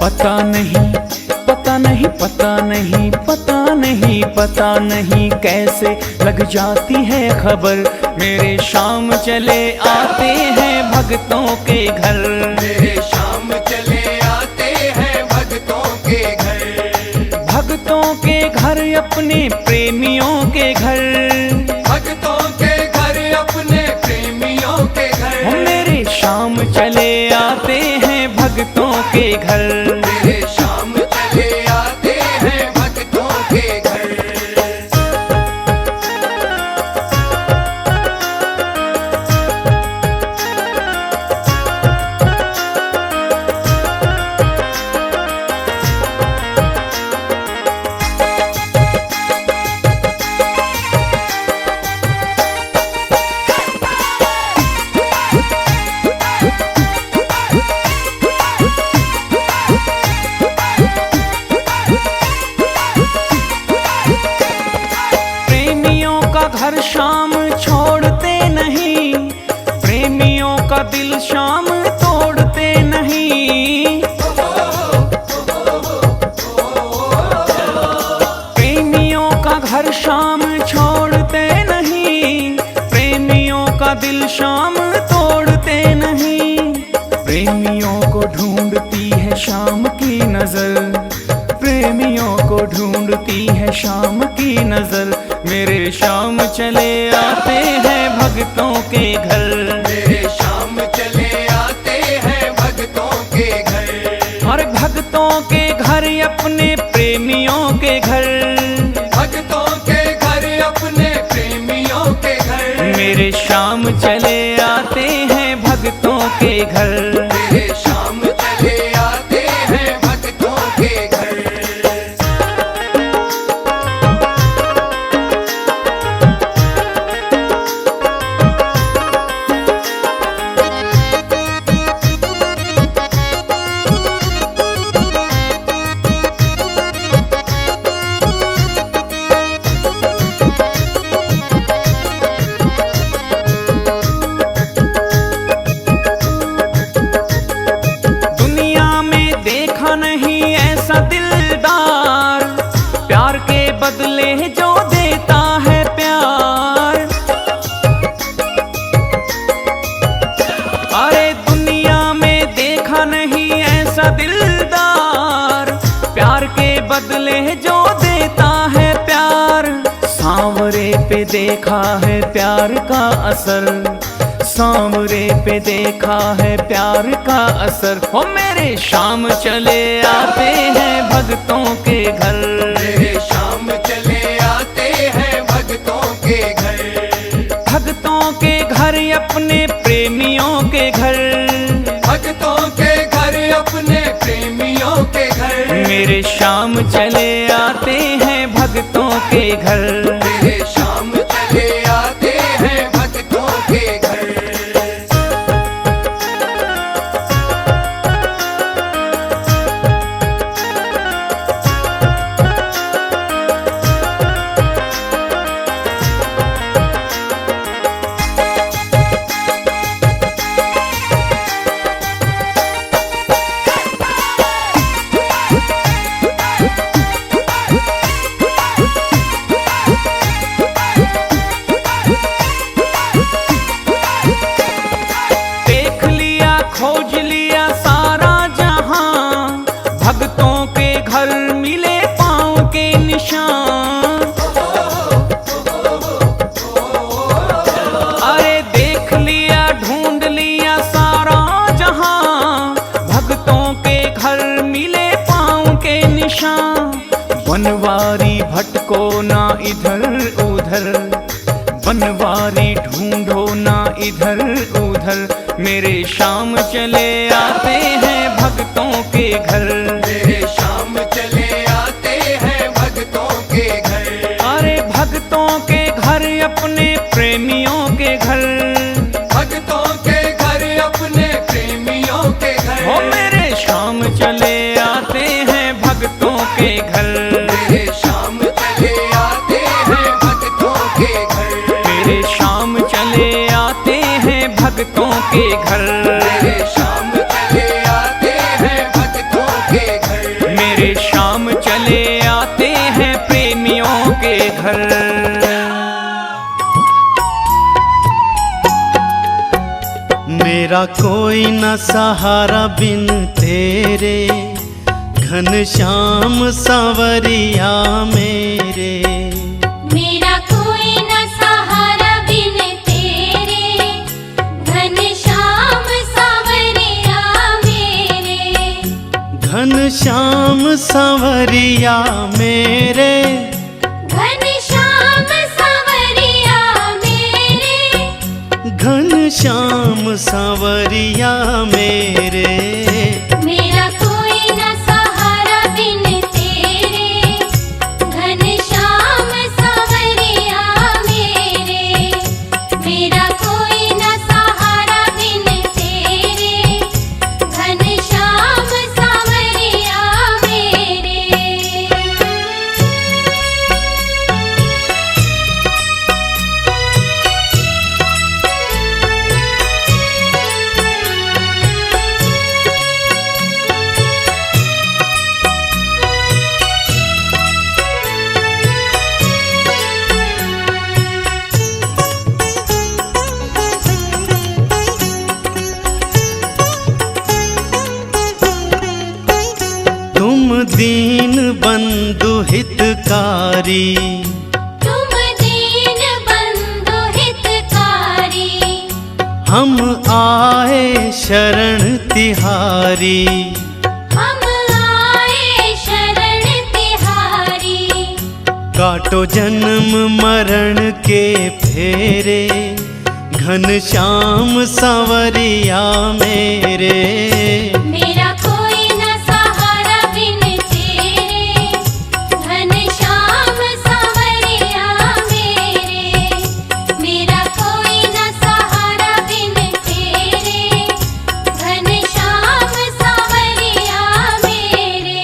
पता नहीं पता नहीं पता नहीं पता नहीं पता नहीं कैसे लग जाती है खबर। मेरे शाम चले आते हैं भक्तों के घर। मेरे शाम चले आते हैं भक्तों के घर। भक्तों के घर अपने प्रेमियों के घर। भक्तों के घर अपने प्रेमियों के घर। मेरे शाम चले आते हैं भक्तों के घर। मेरे शाम चले आते हैं भक्तों के घर। घर शाम छोड़ते नहीं, प्रेमियों का दिल शाम तोड़ते नहीं। प्रेमियों का घर शाम छोड़ते नहीं, प्रेमियों का दिल शाम तोड़ते नहीं। प्रेमियों को ढूंढती है शाम की नजर, प्रेमियों को ढूंढती है शाम की नजर। मेरे शाम चले आते हैं भक्तों के घर। मेरे शाम चले आते हैं भक्तों के घर। और भक्तों के घर अपने प्रेमियों के घर। भक्तों के घर अपने प्रेमियों के घर। मेरे शाम चले आते हैं भक्तों के घर। मेरे शाम चले आते हैं भक्तों के घर। नहीं ऐसा दिलदार, प्यार के बदले जो देता है प्यार। अरे दुनिया में देखा नहीं ऐसा दिलदार, प्यार के बदले जो देता है प्यार। सांवरे पे देखा है प्यार का असर, सांवरे पे देखा है प्यार का असर। हो मेरे शाम चले आते हैं भक्तों के घर। मेरे शाम चले आते हैं भक्तों के घर। भक्तों के घर अपने प्रेमियों के घर। भक्तों के घर अपने प्रेमियों के घर। मेरे शाम चले आते हैं भक्तों के घर। मेरे शाम चले आते हैं भक्तों के घर। खोज लिया सारा जहां, भक्तों के घर मिले पांव के निशान। अरे देख लिया ढूंढ लिया सारा जहां, भक्तों के घर मिले पांव के निशान। बनवारी भटको ना इधर उधर, बनवारी ढूंढो ना इधर उधर। मेरे शाम चले आते हैं भक्तों के घर। मेरे शाम चले आते हैं भक्तों के घर। अरे भक्तों के घर अपने प्रेमियों के घर। भक्तों के घर अपने प्रेमियों के घर। हो मेरे शाम चले आते हैं भक्तों के घर। मेरे शाम चले आते हैं भक्तों के घर। मेरे शाम चले आते हैं भक्तों के घर। मेरे शाम चले आते हैं भक्तों के घर। मेरा कोई न सहारा बिन तेरे, घनश्याम सांवरिया मेरे। मेरा कोई न सहारा बिन तेरे, घनश्याम सांवरिया मेरे। घनश्याम सांवरिया मेरे, घनश्याम सांवरिया मेरे। घनश्याम सांवरिया मेरे। मेरा कोई न सहारा बिन तेरे, घनश्याम सांवरिया मेरे। मेरा कोई न सहारा बिन तेरे, घनश्याम सांवरिया मेरे। तुम दीन बंधु हितकारी, तुम दीन बंधु हितकारी। हम आए शरण तिहारी। हम आए शरण तिहारी। काटो जन्म मरण के फेरे, घनश्याम सांवरिया मेरे। मेरा कोई न सहारा बिन तेरे, घनश्याम सांवरिया मेरे। मेरा कोई न सहारा बिन तेरे, घनश्याम सांवरिया मेरे।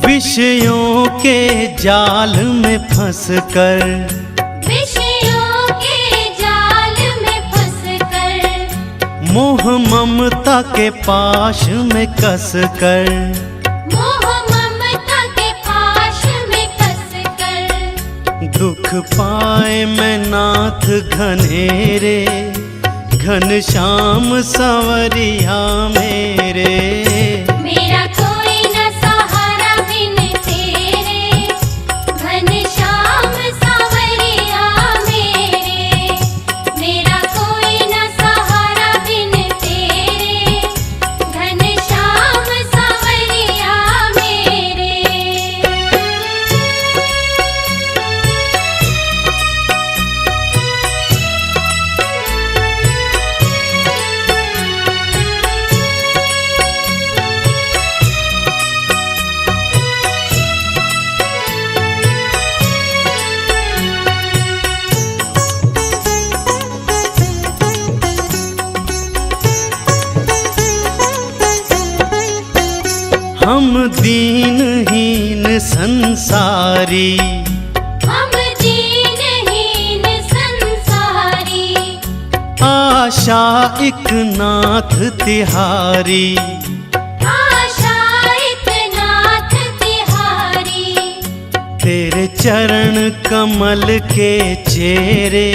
विषयों के जाल में फंसकर, विषयों के जाल में फंसकर। मोह ममता के पाश में कसकर। मोह ममता के पाश में कसकर। दुख पाए मैं नाथ घनेरे, घनश्याम सांवरिया मेरे। मेरा कोई न सहारा बिन तेरे, घनश्याम सांवरिया मेरे। मेरा कोई न सहारा बिन तेरे, घनश्याम सांवरिया मेरे। हम दीनहीन संसारी, हम दीनहीन संसारी। आशा एक नाथ तिहारी। आशा एक नाथ तिहारी। तेरे चरण कमल के चेहरे,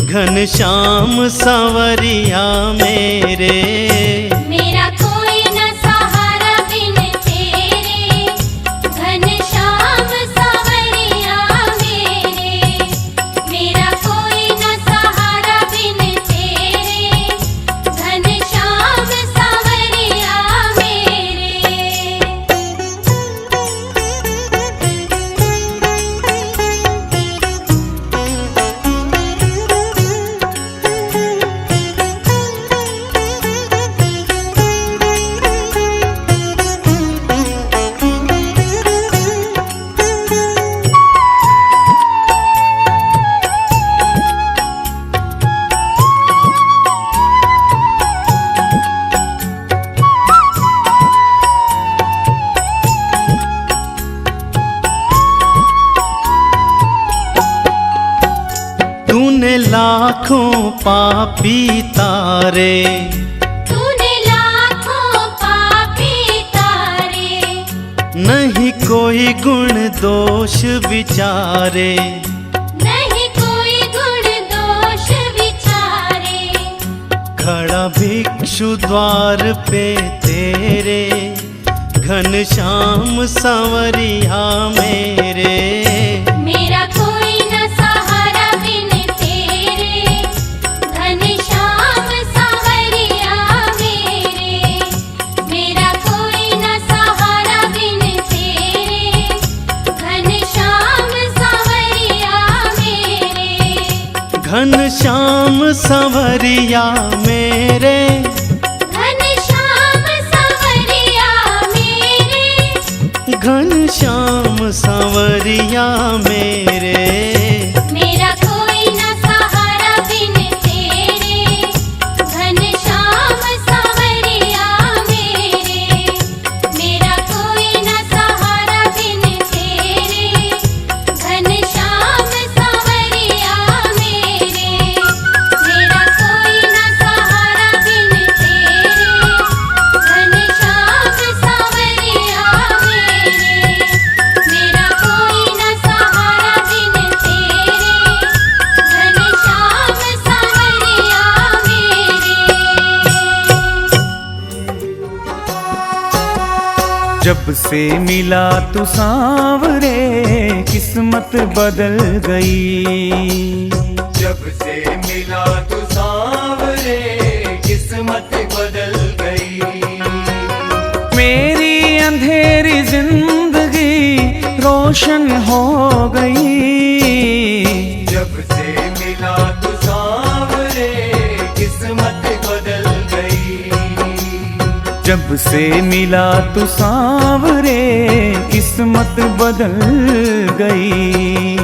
घनश्याम सांवरिया मेरे। मेरा कोई न सहारा बिन तेरे, घनश्याम सांवरिया मेरे। मेरा कोई न सहारा बिन तेरे, घनश्याम सांवरिया मेरे। तूने लाखों पापी तारे, तूने लाखों पापी तारे, नहीं कोई गुण दोष विचारे, नहीं कोई गुण दोष विचारे। खड़ा भिक्षु द्वार पे तेरे, घनश्याम सांवरिया मेरे। मेरा कोई न सहारा बिन तेरे, घनश्याम सांवरिया मेरे। मेरा कोई न सहारा बिन तेरे, घनश्याम सांवरिया मेरे। घनश्याम सांवरिया मेरे, घनश्याम सांवरिया मेरे। घनश्याम सांवरिया मेरे। मेरा कोई न सहारा बिन तेरे, घनश्याम सांवरिया मेरे। मेरा कोई न सहारा बिन तेरे, घनश्याम सांवरिया मेरे। मेरा कोई न सहारा बिन तेरे, घनश्याम सांवरिया मेरे। मेरा कोई न सहारा बिन तेरे, घनश्याम सांवरिया मेरे। जब से मिला तू सांवरे किस्मत बदल गई। जब से मिला तू सांवरे किस्मत बदल गई। मेरी अंधेरी जिंदगी रोशन हो गई। जब से मिला तू सांवरे किस्मत बदल गई। जब से मिला तू सांवरे किस्मत बदल गई।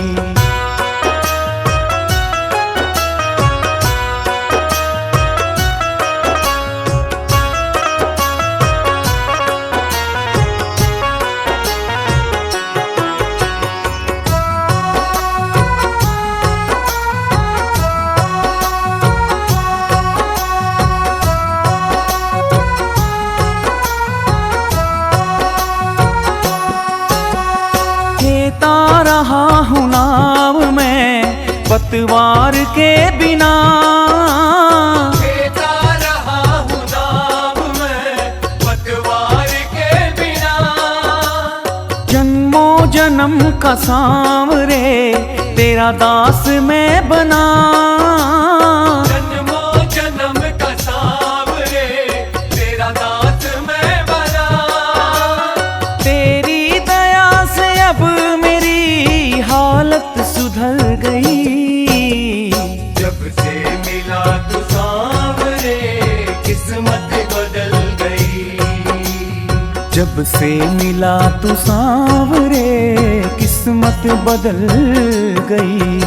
खेता रहा हूँ नाव में पतवार के बिना। खेता रहा हूँ नाव में पतवार के बिना। जन्मों जन्म का सांवरे तेरा दास मैं बना। जन्मों जन्म का सांवरे तेरा दास मैं बना। तेरी दया से अब मेरी हालत सुधर गई। जब से मिला तू सांवरे किस्मत बदल गई। जब से मिला तू सांवरे किस्मत बदल गई।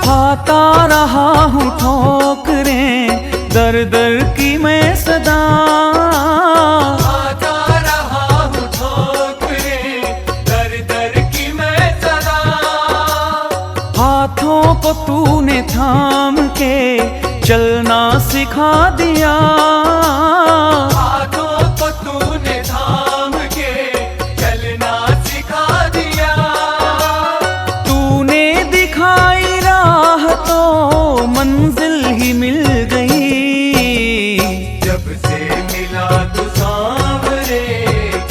खाता रहा हूँ ठोकरें दर दर की मैं सदा। आता रहा हूँ ठोकरें दर दर की मैं सदा। हाथों को तूने थाम के चलना सिखा दिया। हाथों को तूने थाम के चलना सिखा दिया। तूने दिखाई राह तो मंजिल ही मिल गई। जब से मिला तू सांवरे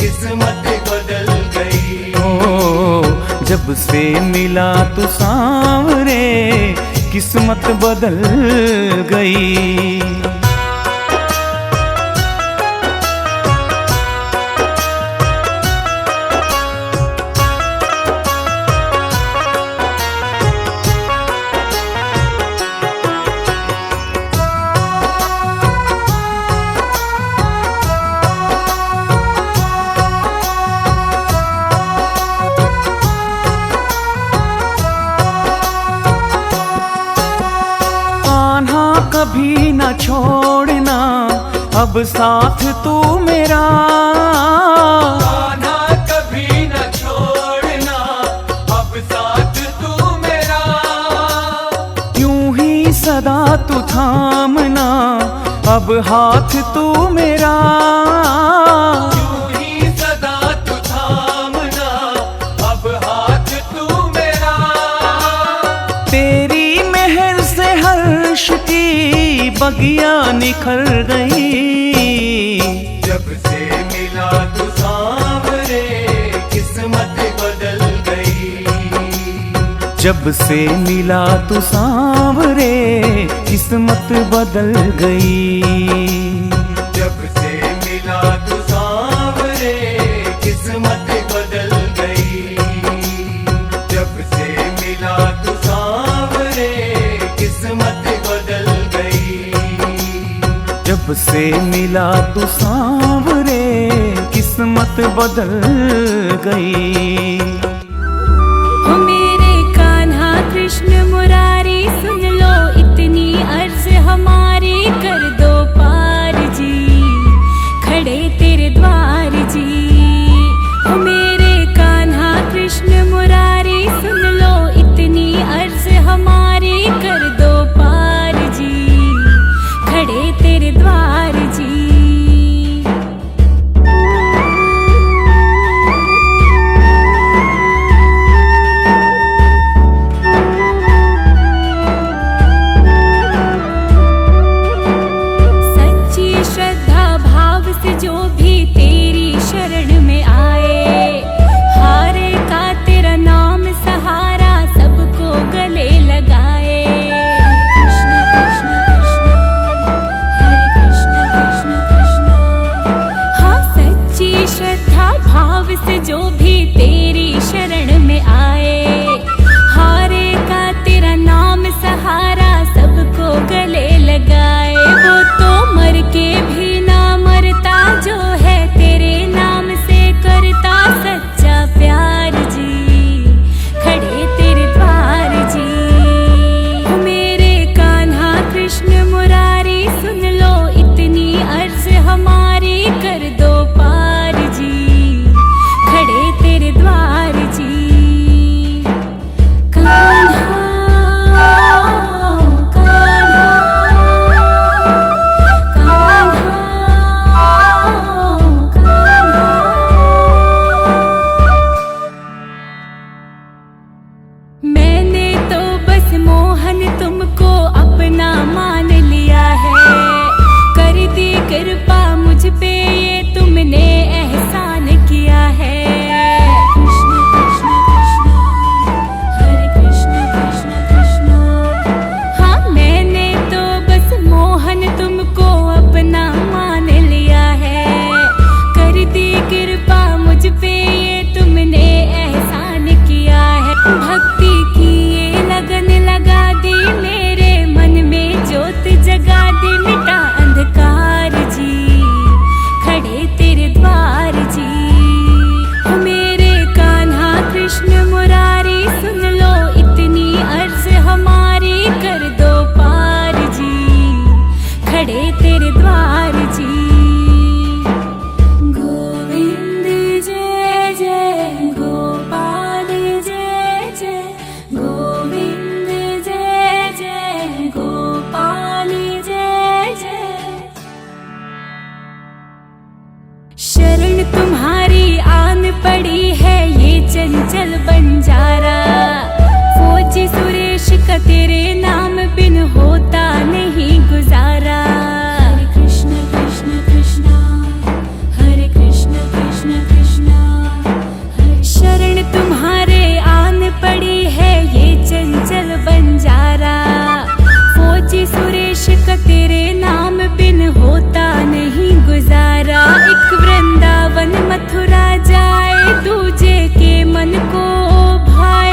किस्मत बदल गई। ओ जब से मिला तू सांवरे किस्मत बदल गई। न छोड़ना, अब साथ तू मेरा। कान्हा कभी न छोड़ना, अब साथ तू मेरा। यूं ही सदा तू थामना, अब हाथ तू मेरा। यूं ही सदा तू थामना, अब हाथ तू मेरा। तेरी मेहर से हर्ष की बगिया निखर गई। जब से मिला तू सांवरे, किस्मत बदल गई। जब से मिला तू सांवरे, किस्मत बदल गई। जब से मिला तू सांवरे, किस्मत बदल गई। जब से मिला तू सांवरे, किस्मत बदल गई। जब से मिला तू सांवरे, किस्मत बदल गई। हो मेरे कान्हा कृष्ण मुरारी, सुन लो इतनी अर्ज हमारी, कर दो पार जी, खड़े तेरे द्वार जी। हो मेरे कान्हा कृष्ण मुरारी, सुन लो इतनी अर्ज हमारी, कर दो पार जी, खड़े तेरे द्वार जी। जो भी तेरी शरण में आए, हारे का तेरा नाम सहारा, सबको गले लगाए। कृष्ण कृष्ण कृष्ण, हरे कृष्ण कृष्ण कृष्ण। हाँ, सच्ची श्रद्धा भाव से जो भी तेरी शरण में आए, हारे का तेरा नाम सहारा, सबको गले लगाए। वो तो मर के भी जो है तेरे नाम से करता सच्चा प्यार जी, खड़े तेरे द्वार जी। मेरे कान्हा कृष्ण मुरारी, सुन लो इतनी अर्ज हमारी, कर दो पार जी, खड़े तेरे द्वार जी। कान्हा तुमको अपना मान लिया है, कर दी कृपा मुझ पे ये तुमने एहसान किया है। कृष्ण कृष्ण कृष्ण, हरे कृष्ण कृष्ण कृष्ण। हाँ, मैंने तो बस मोहन तुमको अपना मान लिया है, कर दी कृपा मुझ पे ये तुमने एहसान किया है। भक्ति की ये लगन लगा दी, मेरे मन में ज्योत जगा दी, मिटा अंधकार जी, खड़े तेरे द्वार जी। मेरे कान्हा कृष्ण मुरारी, सुन लो इतनी अर्ज हमारी, कर दो पार जी, खड़े तेरे द्वार जी। गोविंद जय जय, गोपाल जय जय, गोविंद जय जय, गोपाल जय जय। शरण तुम्हारी आन पड़ी है ये चंचल बंजारा, फौजी सुरेश का तेरे नाम बिन होता नहीं गुजारा। हरे कृष्ण कृष्ण कृष्ण, हरे कृष्ण कृष्ण कृष्ण। शरण तुम्हारे आन पड़ी है ये चंचल बंजारा, फौजी सुरेश का तेरे नाम बिन होता नहीं गुजारा। एक वृंदावन मथुरा जाए, दूजे के मन को भाए,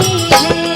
है।